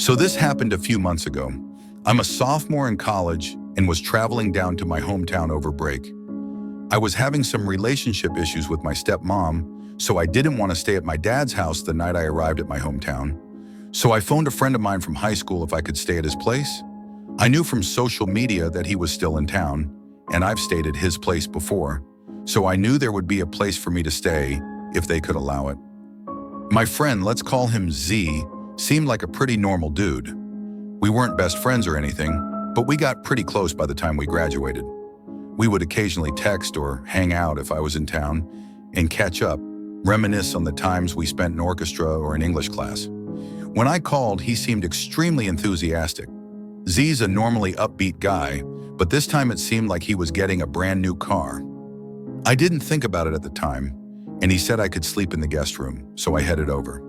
So this happened a few months ago. I'm a sophomore in college and was traveling down to my hometown over break. I was having some relationship issues with my stepmom, so I didn't want to stay at my dad's house the night I arrived at my hometown. So I phoned a friend of mine from high school if I could stay at his place. I knew from social media that he was still in town, and I've stayed at his place before, so I knew there would be a place for me to stay if they could allow it. My friend, let's call him Z, seemed like a pretty normal dude. We weren't best friends or anything, but we got pretty close by the time we graduated. We would occasionally text or hang out if I was in town and catch up, reminisce on the times we spent in orchestra or in English class. When I called, he seemed extremely enthusiastic. Z's a normally upbeat guy, but this time it seemed like he was getting a brand new car. I didn't think about it at the time, and he said I could sleep in the guest room, so I headed over.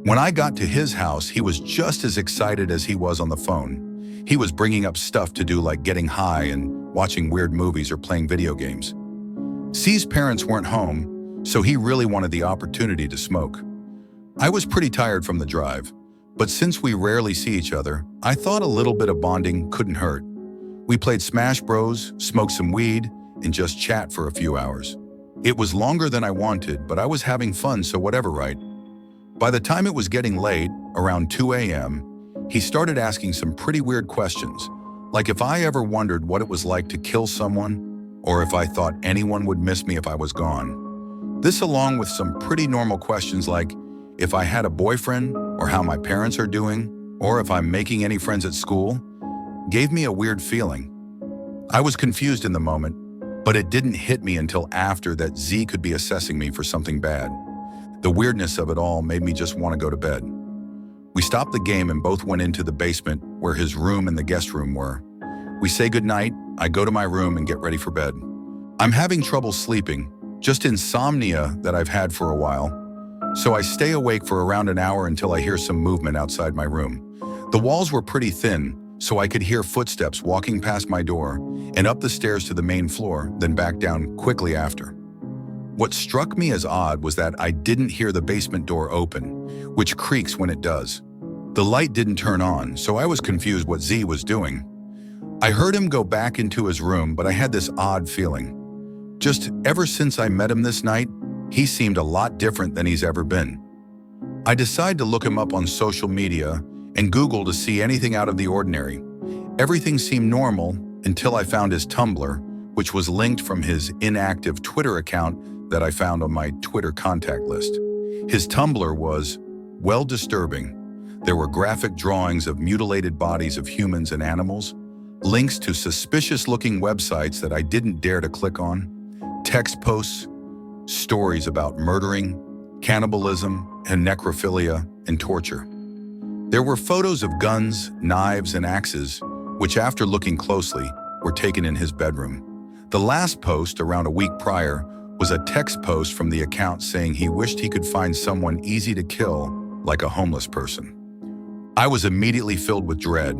When I got to his house, he was just as excited as he was on the phone. He was bringing up stuff to do like getting high and watching weird movies or playing video games. C's parents weren't home, so he really wanted the opportunity to smoke. I was pretty tired from the drive, but since we rarely see each other, I thought a little bit of bonding couldn't hurt. We played Smash Bros, smoked some weed, and just chat for a few hours. It was longer than I wanted, but I was having fun, so whatever, right? By the time it was getting late, around 2 a.m., he started asking some pretty weird questions, like if I ever wondered what it was like to kill someone, or if I thought anyone would miss me if I was gone. This along with some pretty normal questions like if I had a boyfriend, or how my parents are doing, or if I'm making any friends at school, gave me a weird feeling. I was confused in the moment, but it didn't hit me until after that Z could be assessing me for something bad. The weirdness of it all made me just want to go to bed. We stopped the game and both went into the basement where his room and the guest room were. We say goodnight, I go to my room and get ready for bed. I'm having trouble sleeping, just insomnia that I've had for a while. So I stay awake for around an hour until I hear some movement outside my room. The walls were pretty thin, so I could hear footsteps walking past my door and up the stairs to the main floor, then back down quickly after. What struck me as odd was that I didn't hear the basement door open, which creaks when it does. The light didn't turn on, so I was confused what Z was doing. I heard him go back into his room, but I had this odd feeling. Just ever since I met him this night, he seemed a lot different than he's ever been. I decided to look him up on social media and Google to see anything out of the ordinary. Everything seemed normal until I found his Tumblr, which was linked from his inactive Twitter account that I found on my Twitter contact list. His Tumblr was, well, disturbing. There were graphic drawings of mutilated bodies of humans and animals, links to suspicious-looking websites that I didn't dare to click on, text posts, stories about murdering, cannibalism, and necrophilia and torture. There were photos of guns, knives, and axes, which after looking closely, were taken in his bedroom. The last post, around a week prior, was a text post from the account saying he wished he could find someone easy to kill, like a homeless person. I was immediately filled with dread.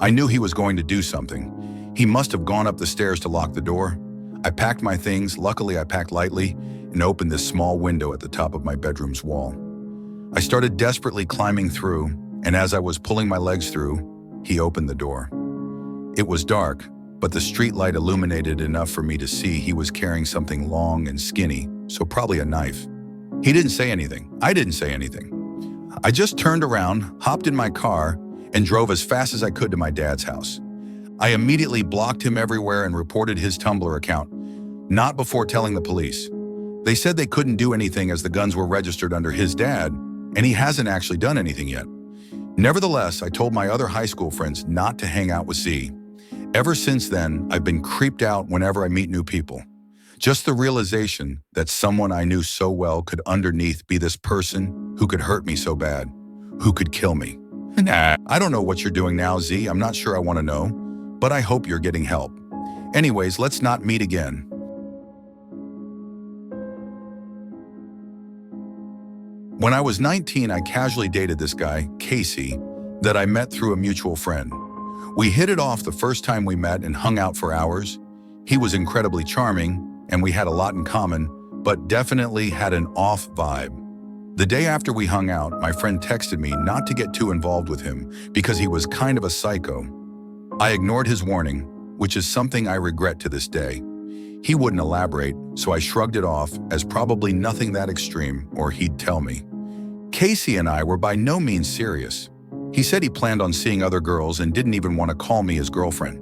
I knew he was going to do something. He must have gone up the stairs to lock the door. I packed my things, luckily I packed lightly, and opened this small window at the top of my bedroom's wall. I started desperately climbing through, and as I was pulling my legs through, he opened the door. It was dark, but the streetlight illuminated enough for me to see he was carrying something long and skinny, so probably a knife. He didn't say anything. I didn't say anything. I just turned around, hopped in my car, and drove as fast as I could to my dad's house. I immediately blocked him everywhere and reported his Tumblr account, not before telling the police. They said they couldn't do anything as the guns were registered under his dad, and he hasn't actually done anything yet. Nevertheless, I told my other high school friends not to hang out with Z. Ever since then, I've been creeped out whenever I meet new people. Just the realization that someone I knew so well could underneath be this person who could hurt me so bad, who could kill me. Nah, I don't know what you're doing now, Z. I'm not sure I want to know, but I hope you're getting help. Anyways, let's not meet again. When I was 19, I casually dated this guy, Casey, that I met through a mutual friend. We hit it off the first time we met and hung out for hours. He was incredibly charming, and we had a lot in common, but definitely had an off vibe. The day after we hung out, my friend texted me not to get too involved with him because he was kind of a psycho. I ignored his warning, which is something I regret to this day. He wouldn't elaborate, so I shrugged it off as probably nothing that extreme, or he'd tell me. Casey and I were by no means serious. He said he planned on seeing other girls and didn't even want to call me his girlfriend.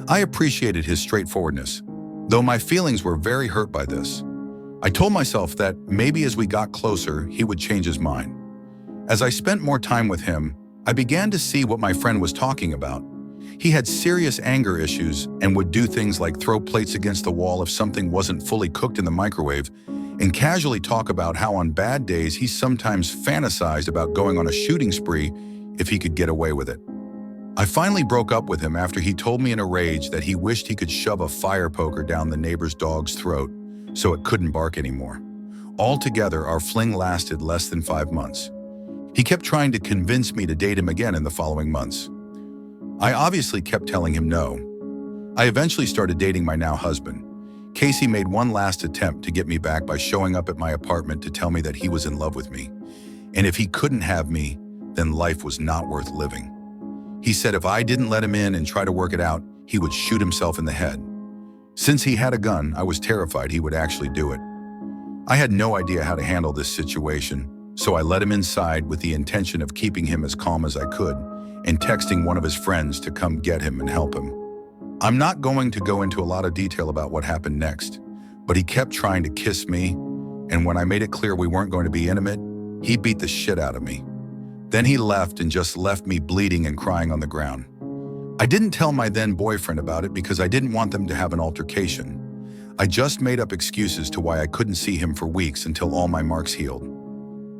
I appreciated his straightforwardness, though my feelings were very hurt by this. I told myself that maybe as we got closer, he would change his mind. As I spent more time with him, I began to see what my friend was talking about. He had serious anger issues and would do things like throw plates against the wall if something wasn't fully cooked in the microwave, and casually talk about how on bad days he sometimes fantasized about going on a shooting spree if he could get away with it. I finally broke up with him after he told me in a rage that he wished he could shove a fire poker down the neighbor's dog's throat so it couldn't bark anymore. Altogether, our fling lasted less than 5 months. He kept trying to convince me to date him again in the following months. I obviously kept telling him no. I eventually started dating my now husband. Casey made one last attempt to get me back by showing up at my apartment to tell me that he was in love with me. And if he couldn't have me, then life was not worth living. He said if I didn't let him in and try to work it out, he would shoot himself in the head. Since he had a gun, I was terrified he would actually do it. I had no idea how to handle this situation, so I let him inside with the intention of keeping him as calm as I could and texting one of his friends to come get him and help him. I'm not going to go into a lot of detail about what happened next, but he kept trying to kiss me, and when I made it clear we weren't going to be intimate, he beat the shit out of me. Then he left and just left me bleeding and crying on the ground. I didn't tell my then boyfriend about it because I didn't want them to have an altercation. I just made up excuses to why I couldn't see him for weeks until all my marks healed.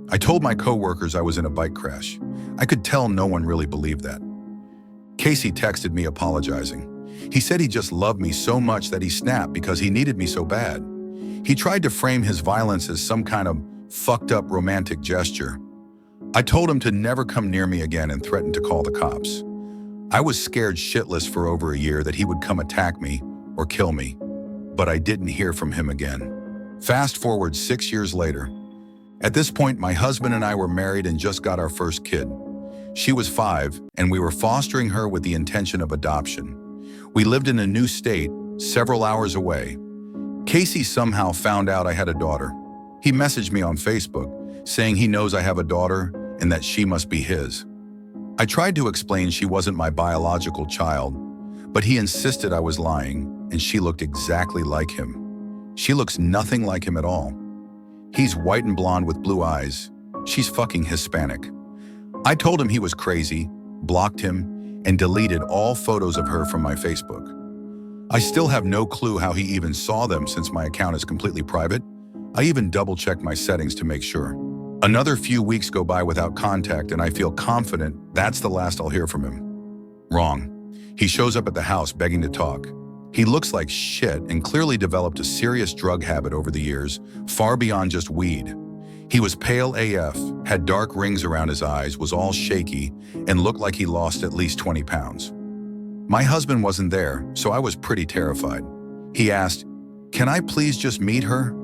I told my coworkers I was in a bike crash. I could tell no one really believed that. Casey texted me apologizing. He said he just loved me so much that he snapped because he needed me so bad. He tried to frame his violence as some kind of fucked up romantic gesture. I told him to never come near me again and threatened to call the cops. I was scared shitless for over a year that he would come attack me or kill me, but I didn't hear from him again. Fast forward 6 years later. At this point, my husband and I were married and just got our first kid. She was 5, and we were fostering her with the intention of adoption. We lived in a new state, several hours away. Casey somehow found out I had a daughter. He messaged me on Facebook, saying he knows I have a daughter and that she must be his. I tried to explain she wasn't my biological child, but he insisted I was lying, and she looked exactly like him. She looks nothing like him at all. He's white and blonde with blue eyes. She's fucking Hispanic. I told him he was crazy, blocked him, and deleted all photos of her from my Facebook. I still have no clue how he even saw them since my account is completely private. I even double-checked my settings to make sure. Another few weeks go by without contact, and I feel confident that's the last I'll hear from him. Wrong. He shows up at the house begging to talk. He looks like shit and clearly developed a serious drug habit over the years, far beyond just weed. He was pale AF, had dark rings around his eyes, was all shaky, and looked like he lost at least 20 pounds. My husband wasn't there, so I was pretty terrified. He asked, "Can I please just meet her?"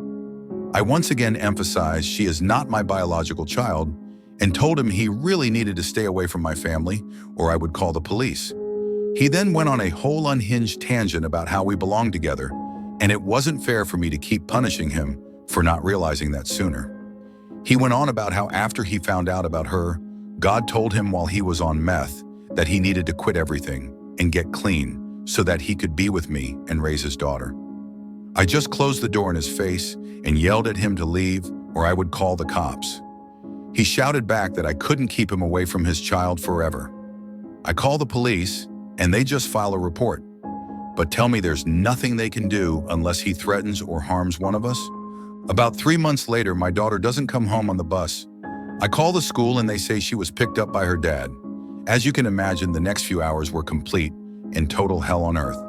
I once again emphasized she is not my biological child and told him he really needed to stay away from my family or I would call the police. He then went on a whole unhinged tangent about how we belonged together, and it wasn't fair for me to keep punishing him for not realizing that sooner. He went on about how after he found out about her, God told him while he was on meth that he needed to quit everything and get clean so that he could be with me and raise his daughter. I just closed the door in his face and yelled at him to leave or I would call the cops. He shouted back that I couldn't keep him away from his child forever. I call the police and they just file a report, but tell me there's nothing they can do unless he threatens or harms one of us. About 3 months later, my daughter doesn't come home on the bus. I call the school and they say she was picked up by her dad. As you can imagine, the next few hours were complete and total hell on earth.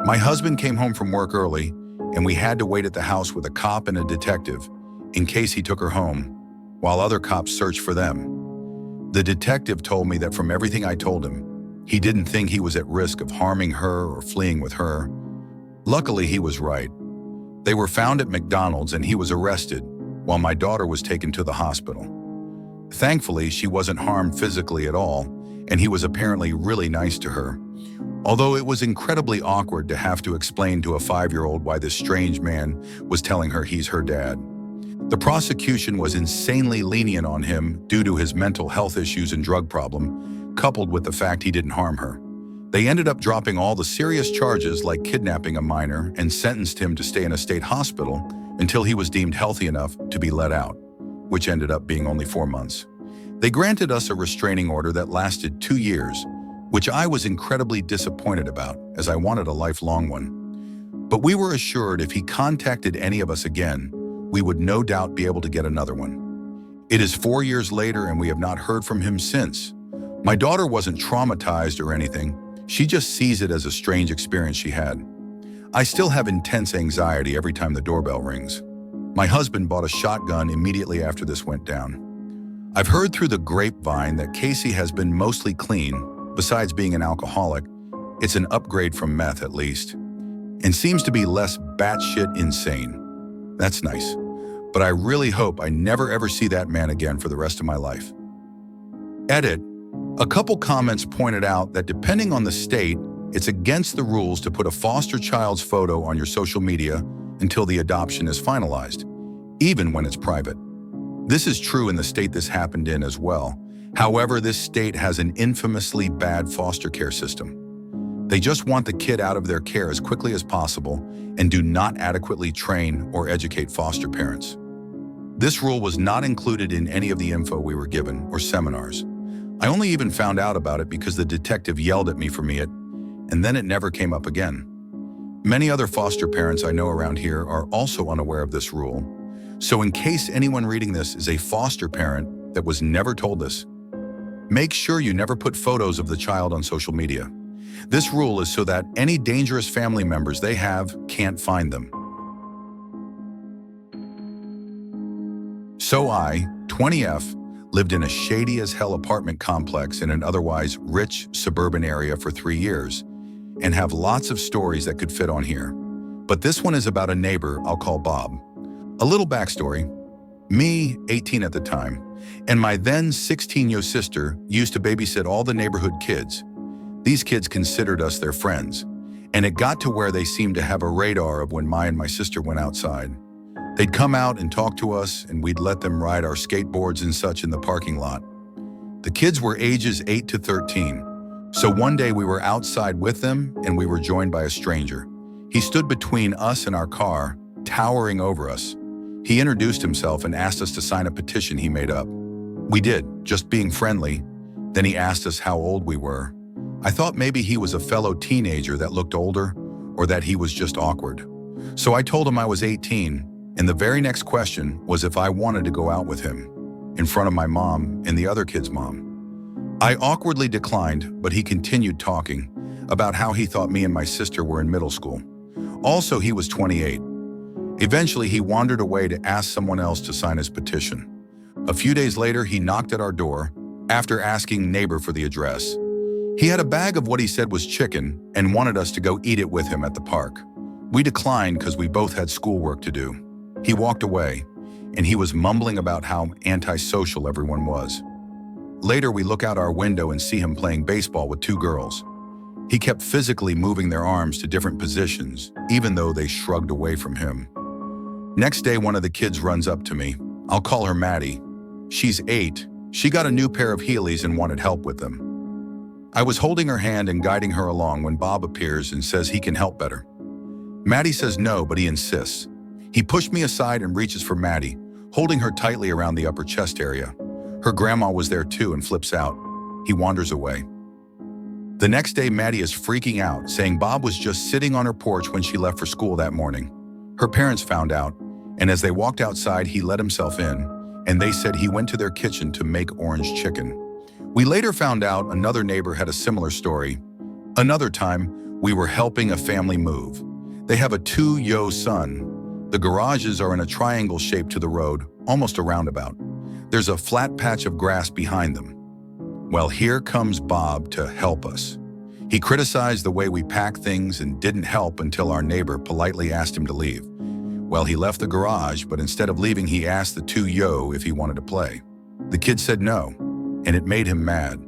My husband came home from work early and we had to wait at the house with a cop and a detective in case he took her home, while other cops searched for them. The detective told me that from everything I told him, he didn't think he was at risk of harming her or fleeing with her. Luckily, he was right. They were found at McDonald's and he was arrested, while my daughter was taken to the hospital. Thankfully, she wasn't harmed physically at all, and he was apparently really nice to her. Although it was incredibly awkward to have to explain to a 5-year-old why this strange man was telling her he's her dad. The prosecution was insanely lenient on him due to his mental health issues and drug problem, coupled with the fact he didn't harm her. They ended up dropping all the serious charges like kidnapping a minor and sentenced him to stay in a state hospital until he was deemed healthy enough to be let out, which ended up being only 4 months. They granted us a restraining order that lasted 2 years, which I was incredibly disappointed about, as I wanted a lifelong one. But we were assured if he contacted any of us again, we would no doubt be able to get another one. It is 4 years later and we have not heard from him since. My daughter wasn't traumatized or anything. She just sees it as a strange experience she had. I still have intense anxiety every time the doorbell rings. My husband bought a shotgun immediately after this went down. I've heard through the grapevine that Casey has been mostly clean. Besides being an alcoholic, it's an upgrade from meth at least, and seems to be less batshit insane. That's nice, but I really hope I never ever see that man again for the rest of my life. Edit. A couple comments pointed out that depending on the state, it's against the rules to put a foster child's photo on your social media until the adoption is finalized, even when it's private. This is true in the state this happened in as well. However, this state has an infamously bad foster care system. They just want the kid out of their care as quickly as possible and do not adequately train or educate foster parents. This rule was not included in any of the info we were given or seminars. I only even found out about it because the detective yelled at me for it, and then it never came up again. Many other foster parents I know around here are also unaware of this rule. So in case anyone reading this is a foster parent that was never told this, make sure you never put photos of the child on social media. This rule is so that any dangerous family members they have can't find them. So I, 20F, lived in a shady as hell apartment complex in an otherwise rich suburban area for 3 years, and have lots of stories that could fit on here. But this one is about a neighbor I'll call Bob. A little backstory. Me, 18 at the time, and my then 16-year sister used to babysit all the neighborhood kids. These kids considered us their friends, and it got to where they seemed to have a radar of when my sister went outside. They'd come out and talk to us, and we'd let them ride our skateboards and such in the parking lot. The kids were ages 8 to 13, so one day we were outside with them, and we were joined by a stranger. He stood between us and our car, towering over us. He introduced himself and asked us to sign a petition he made up. We did, just being friendly. Then he asked us how old we were. I thought maybe he was a fellow teenager that looked older, or that he was just awkward. So I told him I was 18, and the very next question was if I wanted to go out with him, in front of my mom and the other kid's mom. I awkwardly declined, but he continued talking about how he thought me and my sister were in middle school. Also, he was 28. Eventually, he wandered away to ask someone else to sign his petition. A few days later, he knocked at our door after asking neighbor for the address. He had a bag of what he said was chicken and wanted us to go eat it with him at the park. We declined because we both had schoolwork to do. He walked away, and he was mumbling about how antisocial everyone was. Later, we look out our window and see him playing baseball with 2 girls. He kept physically moving their arms to different positions, even though they shrugged away from him. Next day, one of the kids runs up to me. I'll call her Maddie. She's 8. She got a new pair of Heelys and wanted help with them. I was holding her hand and guiding her along when Bob appears and says he can help better. Maddie says no, but he insists. He pushed me aside and reaches for Maddie, holding her tightly around the upper chest area. Her grandma was there too and flips out. He wanders away. The next day, Maddie is freaking out, saying Bob was just sitting on her porch when she left for school that morning. Her parents found out, and as they walked outside, he let himself in, and they said he went to their kitchen to make orange chicken. We later found out another neighbor had a similar story. Another time, we were helping a family move. They have a 2-year son. The garages are in a triangle shape to the road, almost a roundabout. There's a flat patch of grass behind them. Well, here comes Bob to help us. He criticized the way we pack things and didn't help until our neighbor politely asked him to leave. Well, he left the garage, but instead of leaving, he asked the two yo if he wanted to play. The kid said no, and it made him mad.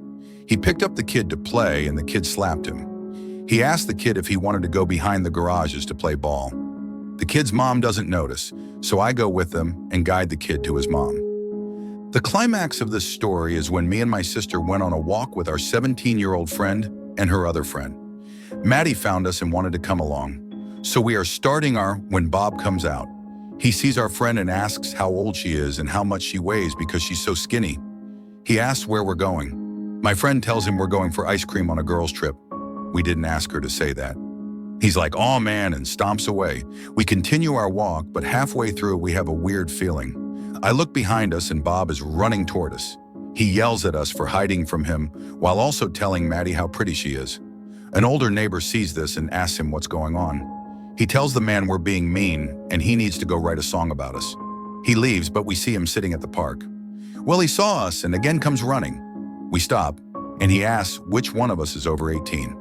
He picked up the kid to play, and the kid slapped him. He asked the kid if he wanted to go behind the garages to play ball. The kid's mom doesn't notice, so I go with them and guide the kid to his mom. The climax of this story is when me and my sister went on a walk with our 17-year-old friend and her other friend. Maddie found us and wanted to come along. So we are starting when Bob comes out. He sees our friend and asks how old she is and how much she weighs because she's so skinny. He asks where we're going. My friend tells him we're going for ice cream on a girls' trip. We didn't ask her to say that. He's like, "Oh man," and stomps away. We continue our walk, but halfway through we have a weird feeling. I look behind us and Bob is running toward us. He yells at us for hiding from him while also telling Maddie how pretty she is. An older neighbor sees this and asks him what's going on. He tells the man we're being mean and he needs to go write a song about us. He leaves, but we see him sitting at the park. Well, he saw us and again comes running. We stop, and he asks which one of us is over 18.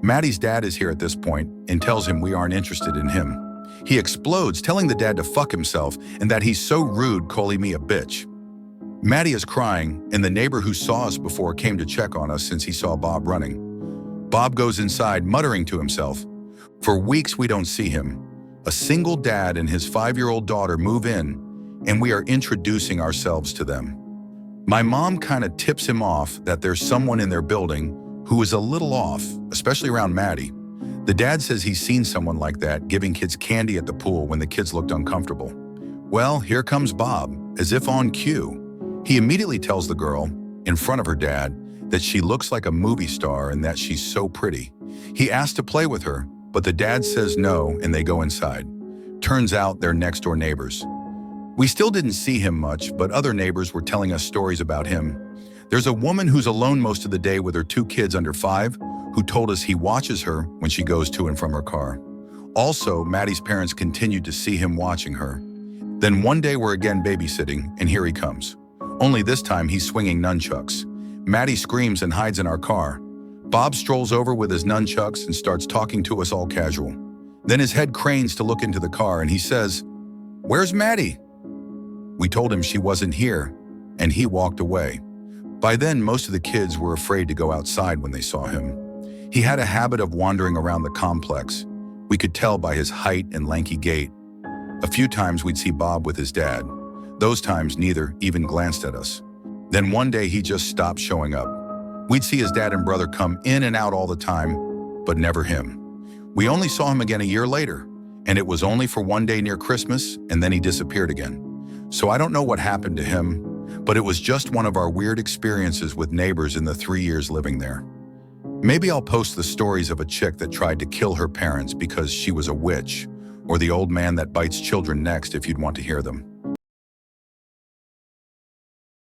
Maddie's dad is here at this point and tells him we aren't interested in him. He explodes, telling the dad to fuck himself and that he's so rude, calling me a bitch. Maddie is crying, and the neighbor who saw us before came to check on us since he saw Bob running. Bob goes inside, muttering to himself. For weeks we don't see him. A single dad and his 5-year-old daughter move in, and we are introducing ourselves to them. My mom kind of tips him off that there's someone in their building who is a little off, especially around Maddie. The dad says he's seen someone like that giving kids candy at the pool when the kids looked uncomfortable. Well, here comes Bob, as if on cue. He immediately tells the girl, in front of her dad, that she looks like a movie star and that she's so pretty. He asks to play with her, but the dad says no and they go inside. Turns out they're next-door neighbors. We still didn't see him much, but other neighbors were telling us stories about him. There's a woman who's alone most of the day with her 2 kids under 5 who told us he watches her when she goes to and from her car. Also, Maddie's parents continued to see him watching her. Then one day we're again babysitting, and here he comes. Only this time he's swinging nunchucks. Maddie screams and hides in our car. Bob strolls over with his nunchucks and starts talking to us all casual. Then his head cranes to look into the car and he says, "Where's Maddie?" We told him she wasn't here, and he walked away. By then, most of the kids were afraid to go outside when they saw him. He had a habit of wandering around the complex. We could tell by his height and lanky gait. A few times we'd see Bob with his dad. Those times neither even glanced at us. Then one day he just stopped showing up. We'd see his dad and brother come in and out all the time, but never him. We only saw him again a year later, and it was only for one day near Christmas, and then he disappeared again. So I don't know what happened to him, but it was just one of our weird experiences with neighbors in the 3 years living there. Maybe I'll post the stories of a chick that tried to kill her parents because she was a witch, or the old man that bites children next if you'd want to hear them.